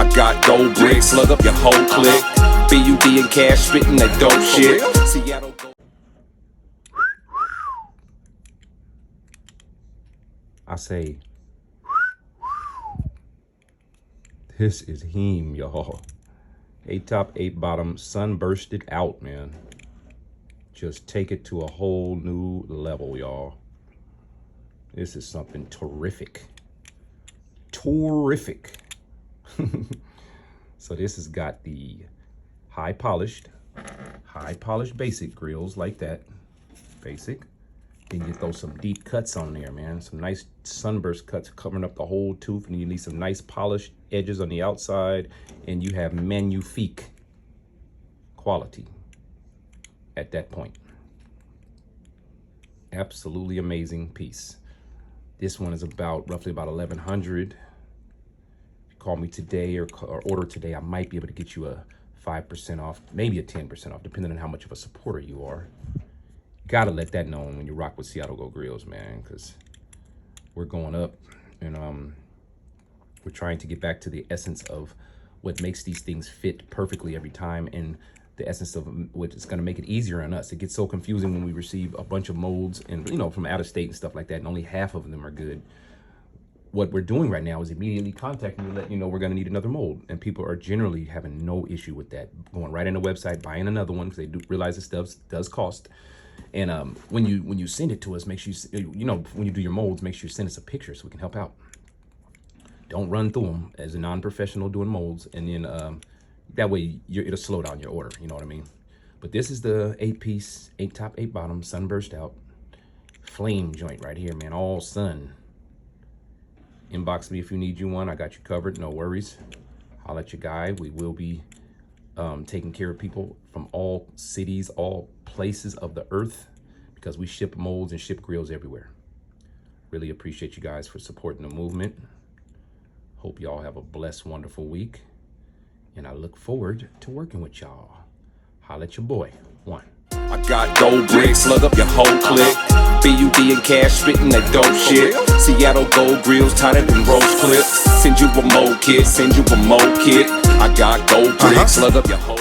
I got gold bricks, slug up your whole clique. BUD and cash spitting that dope shit. Seattle Gold. I say, this is him, y'all. 8 top, 8 bottom, sunbursted out, man. Just take it to a whole new level, y'all. This is something terrific. Terrific. So this has got the high polished basic grills like that. Basic. Then you throw some deep cuts on there, man. Some nice sunburst cuts covering up the whole tooth. And you need some nice polished edges on the outside. And you have magnifique quality at that point. Absolutely amazing piece. This one is roughly about $1,100. If you call me today or order today, I might be able to get you a 5% off, maybe a 10% off, depending on how much of a supporter you are. Gotta let that know when you rock with Seattle Gold Grills, man, because we're going up, and we're trying to get back to the essence of what makes these things fit perfectly every time, and the essence of what is going to make it easier on us. It gets so confusing when we receive a bunch of molds and, you know, from out of state and stuff like that, and only half of them are good. What we're doing right now is immediately contacting you, letting you know we're going to need another mold, and people are generally having no issue with that. Going right in the website, buying another one, because they do realize this stuff does cost. And when you send it to us, make sure you know, when you do your molds, make sure you send us a picture so we can help out. Don't run through them as a non-professional doing molds, and then that way it'll slow down your order. You know what I mean? But this is the 8-piece, 8 top, 8 bottom, sunburst out flame joint right here, man. All sun. Inbox me if you need you one. I got you covered. No worries. I'll let your guy. We will be taking care of people from all cities, all places of the earth, because we ship molds and ship grills everywhere. Really appreciate you guys for supporting the movement. Hope y'all have a blessed, wonderful week, and I look forward to working with y'all. Holla at your boy. One. I got gold bricks, slug up your whole clique. BUD and cash spitting that dope shit. Seattle Gold Grills, tighter than rose clips. Send you a mold kit, send you a mold kit. I got gold bricks, slug up your whole